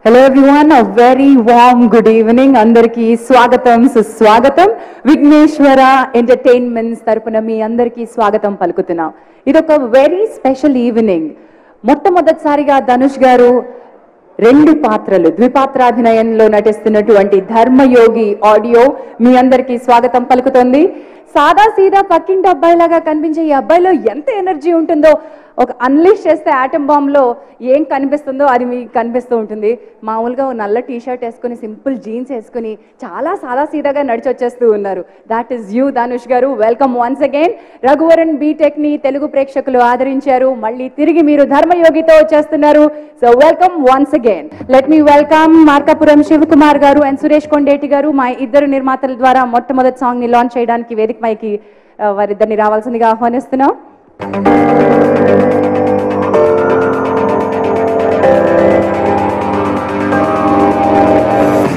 Hello everyone, a very warm good evening. Andarki swagatam suswagatam. Vigneshwara Entertainments tarpuna మీ అందరికీ స్వాగతం పలుకుతున్నాం. ఇదొక very special evening. మొట్టమొదటిసారిగా ధనుష్ గారు రెండు పాత్రలు ద్విపాత్రాభినయంలో నటిస్తున్నటువంటి ధర్మయోగి ఆడియో మీ అందరికీ స్వాగతం పలుకుతోంది. సాదా సీదా పక్కింటి అబ్బాయిలాగా కనిపించే ఈ అబ్బాయిలో ఎంత ఎనర్జీ ఉంటుందో, ఒక అన్లీష్ చేస్తే ఆటం బాంబ్లో ఏం కనిపిస్తుందో అది మీకు కనిపిస్తూ ఉంటుంది. మామూలుగా నల్ల టీ షర్ట్ వేసుకుని సింపుల్ జీన్స్ వేసుకుని చాలా సాదా సీదాగా నడిచి వచ్చేస్తూ ఉన్నారు. That is you Dhanush garu. Welcome once again. Raghuvaran బీటెక్ని తెలుగు ప్రేక్షకులు ఆదరించారు. మళ్ళీ తిరిగి మీరు ధర్మయోగితో వచ్చేస్తున్నారు. So welcome once again. Let me welcome Markapuram Sivakumar garu and Suresh Kondeti గారు. మా ఇద్దరు నిర్మాతల ద్వారా మొట్టమొదటి సాంగ్ని లాంచ్ చేయడానికి వేదిక పైకి వారిద్దరిని రావాల్సిందిగా ఆహ్వానిస్తున్నాం.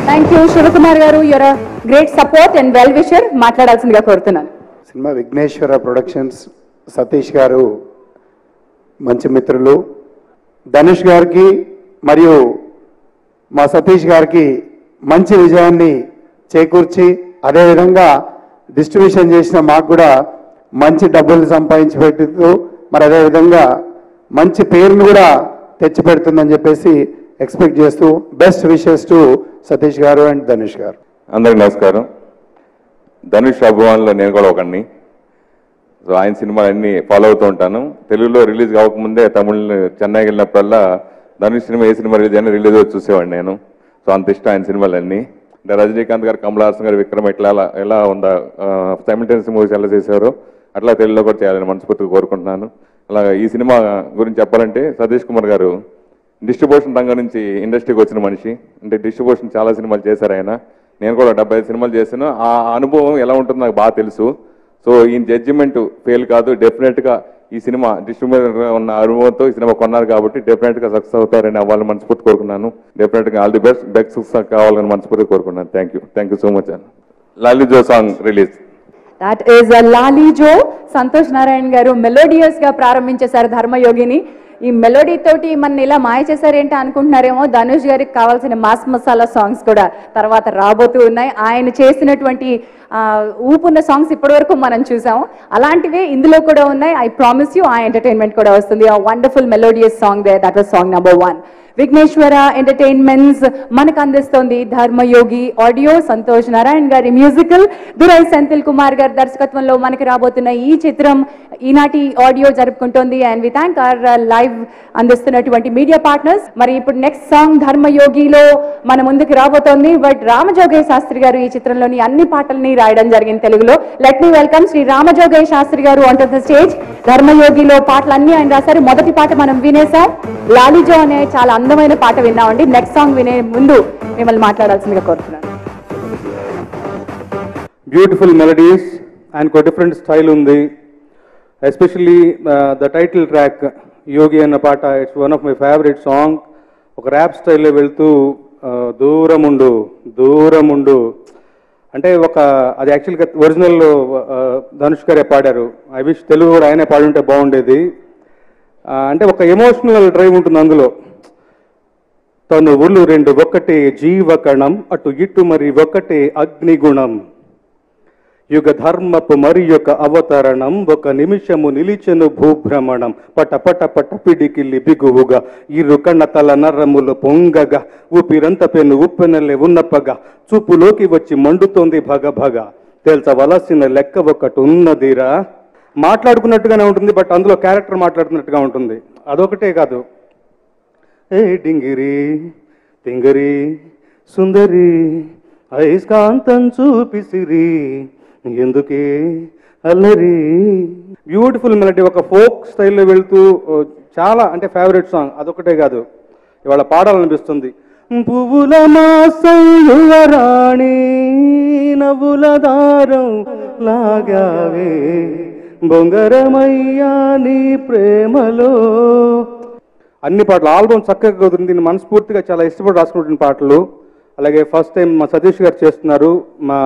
Thank you Sivakumar garu. Your great support and well wisher. మాట్లాడాల్సిందిగా కోరుతున్నాను. సినిమా విఘ్నేశ్వర ప్రొడక్షన్స్ సతీష్ గారు మంచి మిత్రులు. ధనుష్ గారికి మరియు మా సతీష్ గారికి మంచి విజయాన్ని చేకూర్చి అదేవిధంగా డిస్ట్రిబ్యూషన్ చేసిన మాకు కూడా మంచి డబ్బులు సంపాదించి పెడుతూ మరి అదేవిధంగా మంచి పేరును కూడా తెచ్చిపెడుతుందని చెప్పేసి ఎక్స్పెక్ట్ చేస్తూ బెస్ట్ విషెస్ టు సతీష్ గారు అండ్ ధనుష్ గారు. అందరికి నమస్కారం. ధనుష్ అభిమానులు నేను కూడా ఒకడిని. సో ఆయన సినిమాలు అన్నీ ఫాలో అవుతూ ఉంటాను. తెలుగులో రిలీజ్ కావకముందే తమిళ చెన్నైకి వెళ్ళినప్పుడల్లా ధనుష్ సినిమా ఏ సినిమా రిలీజ్ అయినా రిలీజ్ వచ్చి చూసేవాడిని నేను. సో అంత ఇష్టం ఆయన సినిమాలన్నీ. అంటే రజనీకాంత్ గారు, కమల్ హాసన్ గారు, విక్రమ్ ఎలా ఉందా సైమిల్టేనియస్ మూవీస్ ఎలా చేశారో అట్లా తెలుగులో కూడా చేయాలని మనస్ఫూర్తిగా కోరుకుంటున్నాను. అలాగా ఈ సినిమా గురించి చెప్పాలంటే సతీష్ కుమార్ గారు డిస్ట్రిబ్యూషన్ రంగం నుంచి ఇండస్ట్రీకి వచ్చిన మనిషి. అంటే డిస్ట్రిబ్యూషన్ చాలా సినిమాలు చేశారు ఆయన. నేను కూడా 75 సినిమాలు చేశాను. ఆ అనుభవం ఎలా ఉంటుందో నాకు బాగా తెలుసు. సో ఈ జడ్జిమెంట్ ఫెయిల్ కాదు. డెఫినెట్గా ఈ సినిమా డిస్ట్రిబ్యూటర్ ఉన్న అనుభవంతో ఈ సినిమా కొన్నారు కాబట్టి డెఫినెట్గా సక్సెస్ అవుతారని అవ్వాలని మనస్ఫూర్తి కోరుకున్నాను. డెఫినెట్గా ఆల్ ది బెస్ట్ సక్సెస్ కావాలని మనస్ఫూర్తి కోరుకున్నాను. Thank you so much. Lalijo song release. That is Lalijo. Santosh Narayana garu melodious గా ప్రారంభించేశారు ధర్మయోగిని. ఈ మెలోడీ తోటి మన ఇలా మాయ చేశారేంటి అనుకుంటున్నారేమో. ధనుష్ గారికి కావాల్సిన మాస్ మసాలా సాంగ్స్ కూడా తర్వాత రాబోతూ ఉన్నాయి. ఆయన చేసినటువంటి ఊపున్న సాంగ్స్ ఇప్పటి వరకు మనం చూసాము. అలాంటివే ఇందులో కూడా ఉన్నాయి. ఐ ప్రామిస్ యూ ఆ ఎంటర్టైన్మెంట్ కూడా వస్తుంది. ఆ వండర్ఫుల్ మెలోడియస్ సాంగ్ దే. That was song number 1. Vighneshwara entertainments మనకు అందిస్తోంది ధర్మయోగి ఆడియో. సంతోష్ నారాయణ గారి మ్యూజికల్, దురై సెంథిల్ కుమార్ గారి దర్శకత్వంలో మనకి రాబోతున్న ఈ చిత్రం ఈనాటి ఆడియో జరుపుకుంటోంది. And we thank our live అందిస్తున్నటువంటి మీడియా పార్ట్నర్స్. మరి ఇప్పుడు నెక్స్ట్ సాంగ్ ధర్మయోగిలో మన ముందుకు రాబోతోంది. బట్ రామజోగయ్య శాస్త్రి గారు ఈ చిత్రంలోని అన్ని పాటల్ని రాయడం జరిగింది తెలుగులో. Let me welcome Shri Ramajogayya Sastry గారు ఆన్ టు ద స్టేజ్. ధర్మయోగిలో పాటలన్నీ ఆయన రాశారు. మొదటి పాట మనం వినేసాం, లాలిజో అనే చాలా అందమైన పాట విన్నామండి. నెక్స్ట్ సాంగ్ వినే ముందు మిమ్మల్ని మాట్లాడాల్సిందిగా కోరుతున్నాను. బ్యూటిఫుల్ మెలడీస్ అండ్ ఒక డిఫరెంట్ స్టైల్ ఉంది. ఎస్పెషల్లీ ద టైటిల్ ట్రాక్ యోగి అన్న పాట, it's one of my favourite song. ఒక ర్యాప్ స్టైల్లో వెళ్తూ దూరముండు అంటే అది యాక్చువల్గా ఒరిజినల్లో ధనుష్ గారే పాడారు. ఐ విష్ తెలుగు కూడా ఆయనే పాడుంటే బాగుండేది. అంటే ఒక ఎమోషనల్ డ్రైవ్ ఉంటుంది అందులో. తనువులు రెండు ఒకటే జీవకణం, అటు ఇటు మరి ఒకటే అగ్నిగుణం, యుగ ధర్మపు మరి యొక్క అవతరణం, ఒక నిమిషము నిలిచెను భూభ్రమణం, పట పట పట పిడికిల్లి బిగువుగా ఇరు కన్న తల నర్రములు పొంగగా, ఊపిరంత పెను ఉప్పెనల్లే ఉన్నప్పగా, చూపులోకి వచ్చి మండుతోంది భగ భగ, తేల్చవలసిన లెక్క ఒకటి ఉన్నదిరా. మాట్లాడుకున్నట్టుగానే ఉంటుంది, బట్ అందులో క్యారెక్టర్ మాట్లాడుతున్నట్టుగా ఉంటుంది. అదొకటే కాదు, ఏ డింగిరి తింగరి సుందరి ఐస్కాంతం చూపిసిరి ఎందుకే అల్లరి. బ్యూటిఫుల్ మెలడీ, ఒక ఫోక్ స్టైల్లో వెళ్తూ చాలా అంటే ఫేవరెట్ సాంగ్. అదొకటే కాదు, ఇవాళ పాడాలనిపిస్తుంది. పువ్వుల మాసం యువరాణి నవ్వుల దారం లాగావే బొంగరమయ్యా నీ ప్రేమలో. అన్ని పాటలు ఆల్బమ్ చక్కగా కుదిరింది. దీన్ని మనస్ఫూర్తిగా చాలా ఇష్టపడి రాసుకుంటున్న పాటలు. అలాగే ఫస్ట్ టైం మా సతీష్ గారు చేస్తున్నారు, మా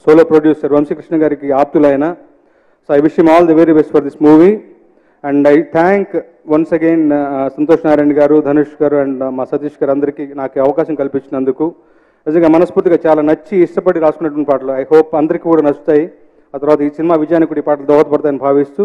సోలో ప్రొడ్యూసర్ వంశీకృష్ణ గారికి ఆప్తులైన. So I wish him all the very best for this movie. And I thank once again Santosh Narayana garu, Dhanush గారు అండ్ మా సతీష్ గారు అందరికీ నాకు అవకాశం కల్పించినందుకు. నిజంగా మనస్ఫూర్తిగా చాలా నచ్చి ఇష్టపడి రాసుకున్నటువంటి పాటలు. ఐ హోప్ అందరికీ కూడా నచ్చుతాయి. ఆ తర్వాత ఈ సినిమా విజయానికి కూడా ఈ పాటలు దోహదపడతాయని భావిస్తూ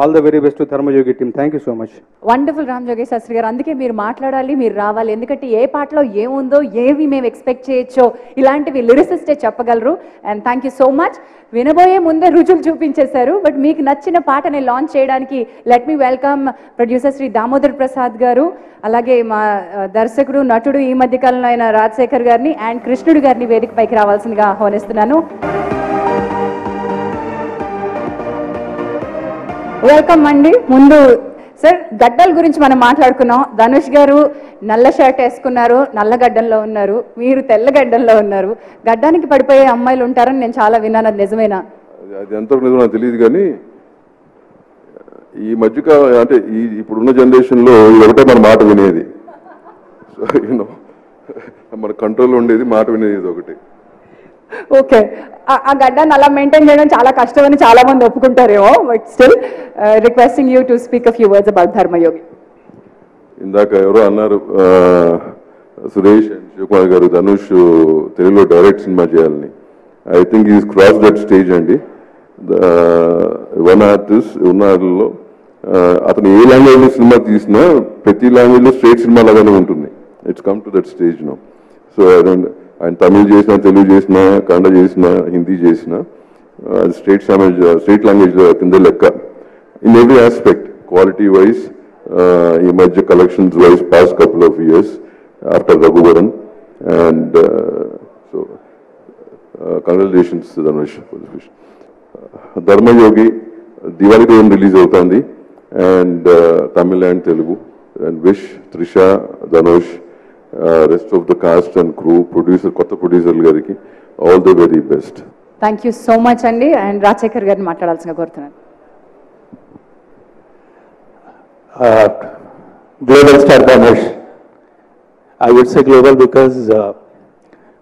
all the very best Dharmayogi team. Thank you so much. Wonderful Ram జోగేష్ శాస్త్రి గారు. అందుకే మీరు మాట్లాడాలి, మీరు రావాలి. ఎందుకంటే ఏ పాటలో ఏముందో, ఏవి మేము ఎక్స్పెక్ట్ చేయొచ్చో ఇలాంటివి లిరిసిస్టే చెప్పగలరు. And thank you so much. వినబోయే ముందే రుజువులు చూపించేశారు. బట్ మీకు నచ్చిన పాటని లాంచ్ చేయడానికి let me welcome producer Shri Damodar Prasad గారు, అలాగే మా దర్శకుడు నటుడు ఈ మధ్యకాలంలో అయిన రాజశేఖర్ గారిని అండ్ కృష్ణుడు గారిని వేదిక పైకి రావాల్సిందిగా ఆహ్వానిస్తున్నాను. వెల్కమ్ అండి. ముందు సార్ గడ్డల గురించి మనం మాట్లాడుకున్నాం. ధనుష్ గారు నల్ల షర్ట్ వేసుకున్నారు, నల్ల గడ్డంలో ఉన్నారు, మీరు తెల్ల గడ్డంలో ఉన్నారు. గడ్డానికి పడిపోయే అమ్మాయిలు ఉంటారని నేను చాలా విన్నాను, అది నిజమేనా? అది ఎంతవరకు నిజమో నాకు తెలియదు, కానీ ఈ మధ్య అంటే ఇప్పుడున్న జనరేషన్లో ఒకటే మన మాట వినేది, మన కంట్రోల్లో ఉండేది మాట వినేది ఒకటి. ఓకే, ఆ గడ్డాన్ని అలా మెయింటైన్ చేయడం చాలా కష్టమని చాలా మంది ఒప్పుకుంటారేమో. But still requesting you to speak a few words about Dharmayogi. ఇందాక ఎవరో అన్నారు సురేష్ అండ్ శివకుమార్ గారు ధనుష్ తెలుగులో డైరెక్ట్ సినిమా చేయాలని. I think is cross that stage అండి. వన్ ఆర్టిస్ట్ ఉన్నారులో అతను ఏ లాంగ్వేజ్లో సినిమా తీసినా ప్రతి లాంగ్వేజ్లో స్ట్రేట్ సినిమా లాగానే ఉంటుంది. It's come to that stage no. So ఆయన తమిళ్ చేసినా, తెలుగు చేసినా, కన్నడ చేసినా, హిందీ చేసినా అది స్ట్రేట్ లాంగ్వేజ్ కింద లెక్క. In every aspect, quality wise, ఈ మధ్య collections wise past couple of years after Raghuvaran. And so congratulations Dhanush. Dharmayogi Diwali రోజు రిలీజ్ అవుతుంది, and Tamil and Telugu. And wish Trisha, Dhanush, rest of the cast and crew, కొత్త ప్రొడ్యూసర్ గారికి all the very best. Thank you so much అండి. And Rajasekhar గారిని మాట్లాడాల్సిన కోరుతున్నాను. Global star Dhanush, I would say global because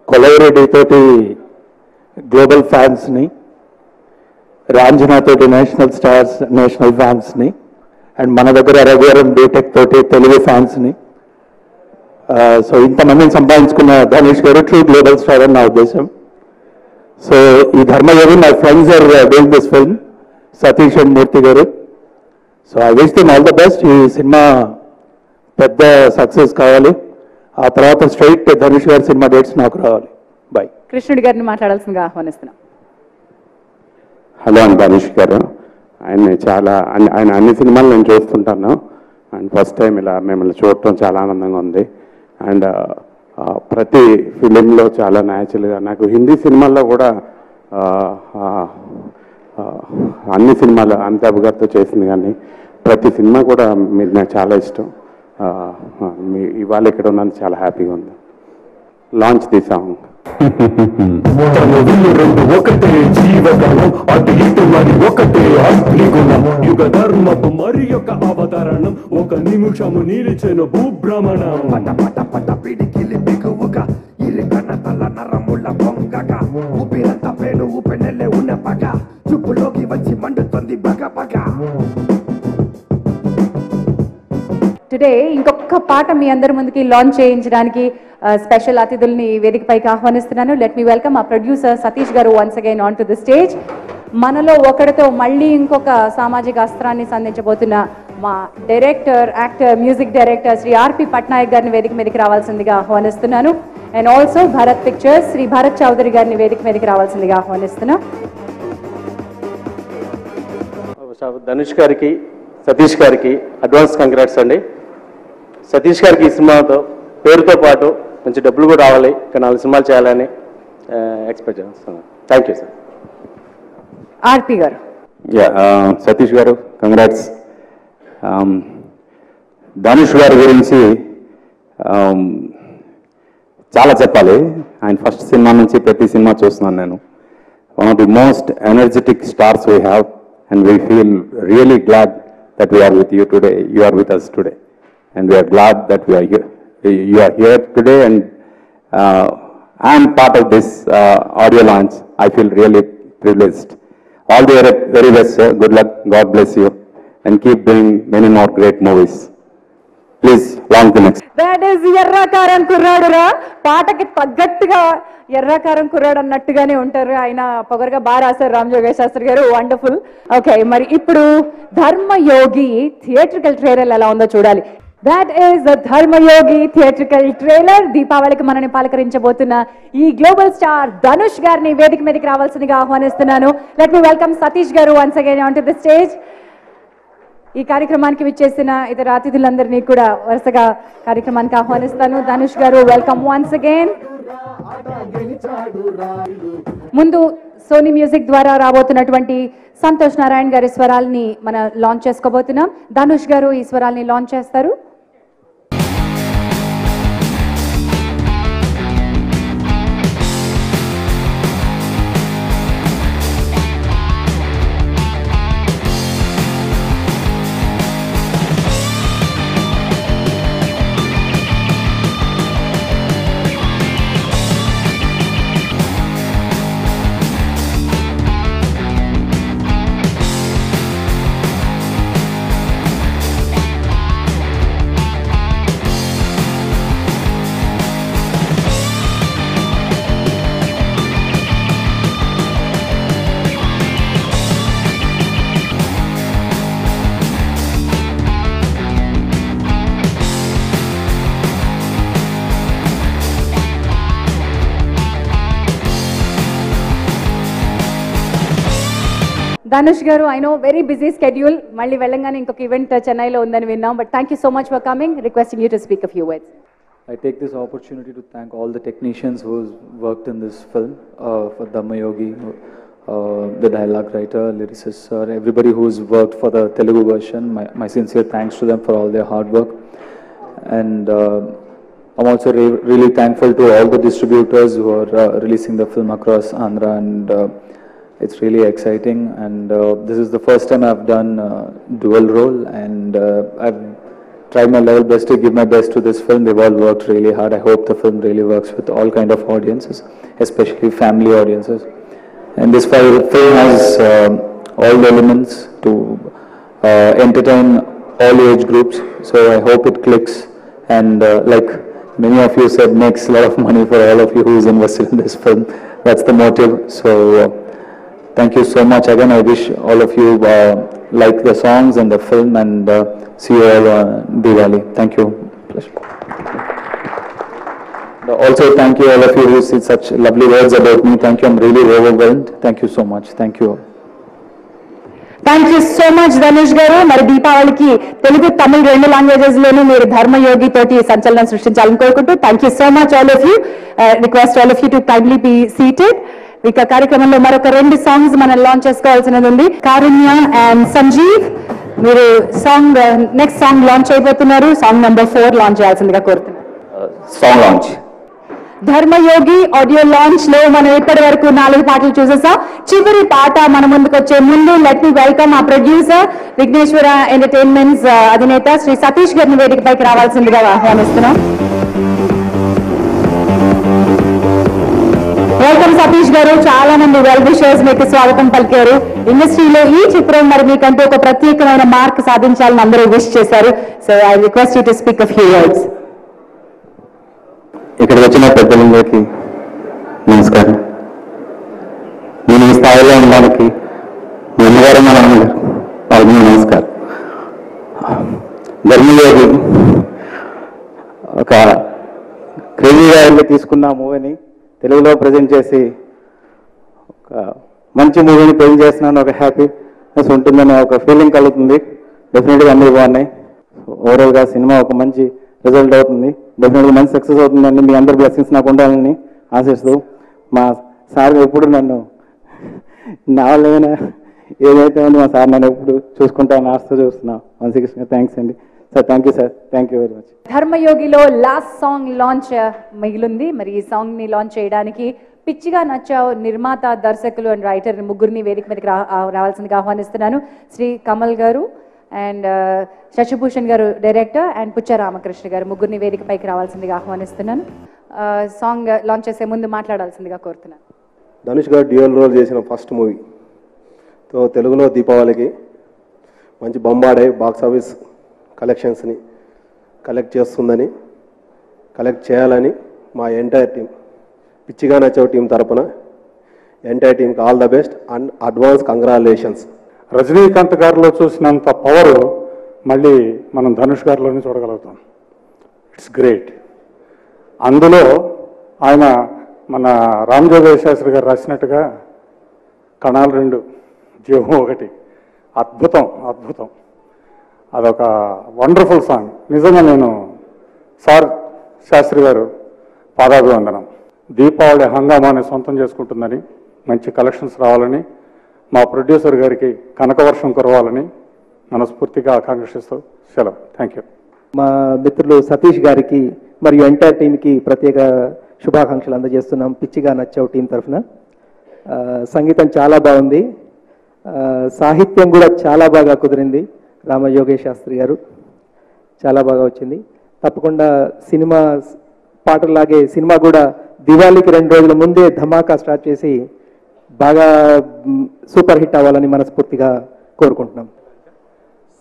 కొలవరెడ్డి తోటి గ్లోబల్ ఫ్యాన్స్ని, రాంజనా తోటి నేషనల్ స్టార్స్, నేషనల్ ఫ్యాన్స్ని, అండ్ మన దగ్గర రఘువరన్ బీటెక్ తోటి తెలుగు ఫ్యాన్స్ని, సో ఇంతమందిని సంపాదించుకున్న ధనుష్ గారు ట్రూ గ్లోబల్ స్టార్ అని నా ఉద్దేశం. సో ఈ Dharmayogi my friends are doing this film, Satish and Murthy garu. So I wish them all the best. ఈ సినిమా పెద్ద సక్సెస్ కావాలి. ఆ తర్వాత స్ట్రైట్ ధనుష్ గారి సినిమా డేట్స్ నాకు రావాలి. బాయ్. కృష్ణుడి గారిని మాట్లాడాల్సిందిగా ఆహ్వానిస్తున్నాం. హలో అండి ధనుష్ గారు. ఆయన అన్ని సినిమాలు నేను చూస్తుంటాను, అండ్ ఫస్ట్ టైం ఇలా మిమ్మల్ని చూడటం చాలా ఆనందంగా ఉంది. అండ్ ప్రతి ఫిలింలో చాలా న్యాచురల్గా, నాకు హిందీ సినిమాల్లో కూడా అన్ని సినిమాలు అమితాబ్ గారితో చేసింది, కానీ ప్రతి సినిమా కూడా మీరు నాకు చాలా ఇష్టం. ఇవాళ ఇక్కడ ఉన్నంత చాలా హ్యాపీగా ఉంది. Launch the song. ఒకటే జీవగణం, అటు ఇటు మరి ఒకటే అగ్నిగుణం, యుగ ధర్మపు మరి యొక్క అవతరణం, ఒక నిమిషము నిలిచెను భూభ్రమణం. పట పట పట పిడికిలి బిగువుగా, ఇరికన తల నరముల పొంగగా, ఊపిరంత పేను ఊపెనెల్లే ఉన్న పగ, చూపులోకి వచ్చి మండుతుంది బగ బగ. టుడే ఇంకొక పాట మీ అందరి ముందుకి లాంచ్ చేయించడానికి స్పెషల్ అతిథుల్ని వేదికపైకి ఆహ్వానిస్తున్నాను. లెట్ మీ వెల్కమ్ ఆ producer Satish garu once again on to the stage. మనలో ఒకరితో మళ్ళీ ఇంకొక సామాజిక అస్త్రాన్ని సంధించబోతున్న మా director, actor, music director Shri RP Patnaik garu వేదిక మీదకి రావాల్సిందిగా ఆహ్వానిస్తున్నాను. And also Bharat pictures Shri Bharat Chowdary garu వేదిక మీదకి రావాల్సిందిగా ఆహ్వానిస్తున్నాను. ధనుష్ గారికి, సతీష్ గారికి అడ్వాన్స్ కంగ్రాట్స్ అండి. సతీష్ గారికి ఈ సినిమాతో పేరుతో పాటు మంచి డబ్బులు కూడా రావాలి, ఇంకా 4 సినిమాలు చేయాలని ఎక్స్పెక్ట్ చేస్తున్నాను. Thank you sir. ఆర్పి గారు. సతీష్ గారు కంగ్రాట్స్. ధనుష్ గారి గురించి చాలా చెప్పాలి. ఆయన ఫస్ట్ సినిమా నుంచి ప్రతి సినిమా చూస్తున్నాను నేను. One of the most energetic stars we have, and we feel really glad that we are with you today. You are with us today, and we are glad that you are here today, and I am part of this audio launch. I feel really privileged. All the very best, sir. Good luck. God bless you, and keep doing many more great movies. Please, long the next. That is ఎర్రకారం కుర్రాడురా. పాటకి తగ్గట్టుగా ఎర్రకారం కుర్రాడు అన్నట్టుగానే ఉంటారు ఆయన. పొగరుగా బాగా రాశారు రామ్ జోగేష్ శాస్త్రి గారు. వండర్ఫుల్. ఓకే, మరి ఇప్పుడు ధర్మయోగి థియేట్రికల్ ట్రైలర్ ఎలా ఉందో చూడాలి. That is the Dharmayogi theatrical trailer. దీపావళికి మనని పలకరించబోతున్న ఈ గ్లోబల్ స్టార్ ధనుష్ గారిని వేదిక మీదకి రావాల్సిందిగా ఆహ్వానిస్తున్నాను. Let me welcome Satish garu once again on to the stage. ఈ కార్యక్రమానికి విచ్చేసిన ఇతర అతిథులందరినీ కూడా వరుసగా కార్యక్రమానికి ఆహ్వానిస్తాను. Dhanush garu, welcome once again. ముందు సోనీ మ్యూజిక్ ద్వారా రాబోతున్నటువంటి సంతోష్ నారాయణ గారి స్వరాల్ని మనం లాంచ్ చేసుకోబోతున్నాం. ధనుష్ గారు ఈ స్వరాల్ని లాంచ్ చేస్తారు. ధనుష్ గారు, I know very busy schedule. మళ్ళీ వెళ్ళంగానే ఇంకొక ఈవెంట్ చెన్నైలో ఉందని విన్నాం. But thank you so much for coming. Requesting you to speak a few words. I take this opportunity to thank all the technicians who worked in this film, for Dhammayogi, the dialogue writer, lyricist, sir, everybody who's worked for the Telugu version. My sincere thanks to them for all their hard work. And I'm also really thankful to all the distributors who are releasing the film across Andhra, and it's really exciting. And this is the first time I've done dual role, and I've tried my level best to give my best to this film. They've all worked really hard. I hope the film really works with all kind of audiences, especially family audiences. And this film has all the elements to entertain all age groups. So I hope it clicks, and like many of you said, makes a lot of money for all of you who's invested in this film. That's the motive. So thank you so much again. I wish all of you like the songs and the film, and see you all on Diwali. Thank you. Pleasure. Also, thank you all of you who said such lovely words about me. Thank you. I'm really overwhelmed. Thank you so much. Thank you. Thank you so much Dhanush గారు. మరి దీపావళికి తెలుగు తమిళ రెండు languages లోనూ మీరు ధర్మయోగి తోటి సంచలనం సృష్టించాలని కోరుకుంటూ thank you so much all of you. Request all of you to kindly be seated. ఇక కార్యక్రమంలో మరొక 2 సాంగ్స్ మనం లాంచ్ చేసుకోవాల్సినది ఉంది. కారుణ్య అండ్ సంజీవ్, మీరు సాంగ్ నెక్స్ట్ సాంగ్ లాంచ్ అయిపోతున్నారు. సాంగ్ నెంబర్ 4 లాంచ్ చేయాల్సిందిగా కోరుతున్నారు. Song launch. ధర్మయోగి ఆడియో లాంచ్ లో మనం ఇప్పటి వరకు 4 పాటలు చూసేసాం. చివరి పాట మన ముందుకు వచ్చే ముందు లెట్ మీ వెల్కమ్ ఆ ప్రొడ్యూసర్ విఘ్నేశ్వర ఎంటర్టైన్మెంట్స్ అధినేత శ్రీ సతీష్ గారిని వేదికపైకి రావాల్సిందిగా ఆహ్వానిస్తున్నాం. వెల్కమ్ సతీష్ గారు. చాలా మంది వెల్ విషర్స్ మీకు స్వాగతం పలికారు. ఇండస్ట్రీలో ఈ చిత్రం మరి మీకంటూ ఒక ప్రత్యేకమైన మార్క్ సాధించాలని అందరూ విష్ చేశారు. So I request you to speak a few words. ఇక్కడికి వచ్చిన పెద్దలందరికీ నమస్కారం. నేను ఈ స్థాయిలో ఉండడానికి మీ అమ్మగారు మా నాన్నగారు వాళ్ళకి నమస్కారం. ధర్మయోగి ఒక క్రేజీగా వెళ్ళి తీసుకున్న మూవీని తెలుగులో ప్రజెంట్ చేసి ఒక మంచి మూవీని ప్రజెంట్ చేస్తున్నాను. ఒక హ్యాపీనెస్ ఉంటుందని ఒక ఫీలింగ్ కలుగుతుంది. డెఫినెట్గా అన్నీ బాగున్నాయి. ఓవరాల్గా సినిమా ఒక మంచి రిజల్ట్ అవుతుంది. డెఫినెట్గా మంచి సక్సెస్ అవుతుందండి. మీ అందరి బ్లెస్సింగ్స్ నాకు ఉండాలని ఆశిస్తూ, మా సార్ ఎప్పుడు నన్ను నా వాళ్ళైనా ఏదైతే ఉందో మా సార్ నన్ను ఎప్పుడు చూసుకుంటాను ఆశతో చూస్తున్నా. మనసుకి థ్యాంక్స్ అండి sir. Thank you sir. Thank you very much. ధర్మయోగిలో లాస్ట్ సాంగ్ లాంచ్ మిగిలింది. మరి ఈ సాంగ్ ని లాంచ్ చేయడానికి పిచ్చిగా నచ్చావు నిర్మాత, దర్శకులు అండ్ రైటర్ ముగ్గురిని వేదిక మీదకి రావాల్సిందిగా ఆహ్వానిస్తున్నాను. శ్రీ కమల్ గారు అండ్ శశిభూషణ్ గారు డైరెక్టర్, అండ్ పుచ్చ రామకృష్ణ గారు ముగ్గురిని వేదికపైకి రావాల్సిందిగా ఆహ్వానిస్తున్నాను. సాంగ్ లాంచ్ చేసే ముందు మాట్లాడాల్సిందిగా కోరుతున్నాను. ధనుష్ గారు డ్యూయల్ రోల్ చేసిన ఫస్ట్ మూవీ తెలుగులో దీపావళికి మంచి బొంబాడే బాక్స్ ఆఫీస్ కలెక్షన్స్ని కలెక్ట్ చేస్తుందని, కలెక్ట్ చేయాలని మా ఎంటైర్ టీం, పిచ్చిగా నచ్చావు టీం తరపున ఎంటైర్ టీంకి all the best and advance congratulations. Rajinikanth గారిలో చూసినంత పవర్ మళ్ళీ మనం ధనుష్ గారిలోనే చూడగలుగుతాం. It's great. అందులో ఆయన మన రామజోగయ్య శాస్త్రి గారు రాసినట్టుగా కణాలు 2 జీవం 1, అద్భుతం అద్భుతం. అదొక వండర్ఫుల్ సాంగ్. నిజంగా నేను సార్ శాస్త్రి గారు పాదాభివందనం. దీపావళి హంగామాని సొంతం చేసుకుంటుందని, మంచి కలెక్షన్స్ రావాలని, మా ప్రొడ్యూసర్ గారికి కనకవర్షం కురవాలని మనస్ఫూర్తిగా ఆకాంక్షిస్తూ సెలవు. Thank you. మా మిత్రులు సతీష్ గారికి మరియు ఎంటైర్ టీంకి ప్రత్యేక శుభాకాంక్షలు అందజేస్తున్నాం పిచ్చిగా నచ్చావు టీం తరఫున. సంగీతం చాలా బాగుంది, సాహిత్యం కూడా చాలా బాగా కుదిరింది. రామయోగేష్ శాస్త్రి గారు చాలా బాగా వచ్చింది. తప్పకుండా సినిమా పాటలాగే సినిమా కూడా దివాళీకి 2 రోజుల ముందే ధమాకా స్టార్ట్ చేసి బాగా సూపర్ హిట్ అవ్వాలని మనస్ఫూర్తిగా కోరుకుంటున్నాం.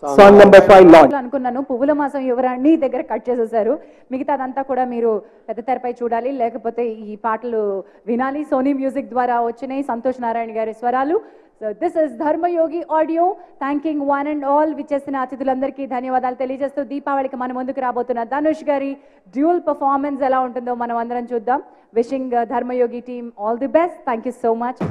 సాంగ్ నెంబర్ 5 లాంచ్ అనుకున్నాను. పువ్వుల మాసం యువరాణి దగ్గర కట్ చేసేసారు. మిగతాదంతా కూడా మీరు పెద్ద తెరపై చూడాలి, లేకపోతే ఈ పాటలు వినాలి. సోనీ మ్యూజిక్ ద్వారా వచ్చినాయి సంతోష్ నారాయణ గారి స్వరాలు. So this is Dharmayogi audio. Thanking one and all. విచ్చేసిన అతిథులందరికీ ధన్యవాదాలు తెలియజేస్తూ దీపావళికి మన ముందుకు రాబోతున్న ధనుష్ గారి డ్యూయల్ పర్ఫార్మెన్స్ ఎలా ఉంటుందో మనం అందరం చూద్దాం. Wishing Dharmayogi team all the best. Thank you so much.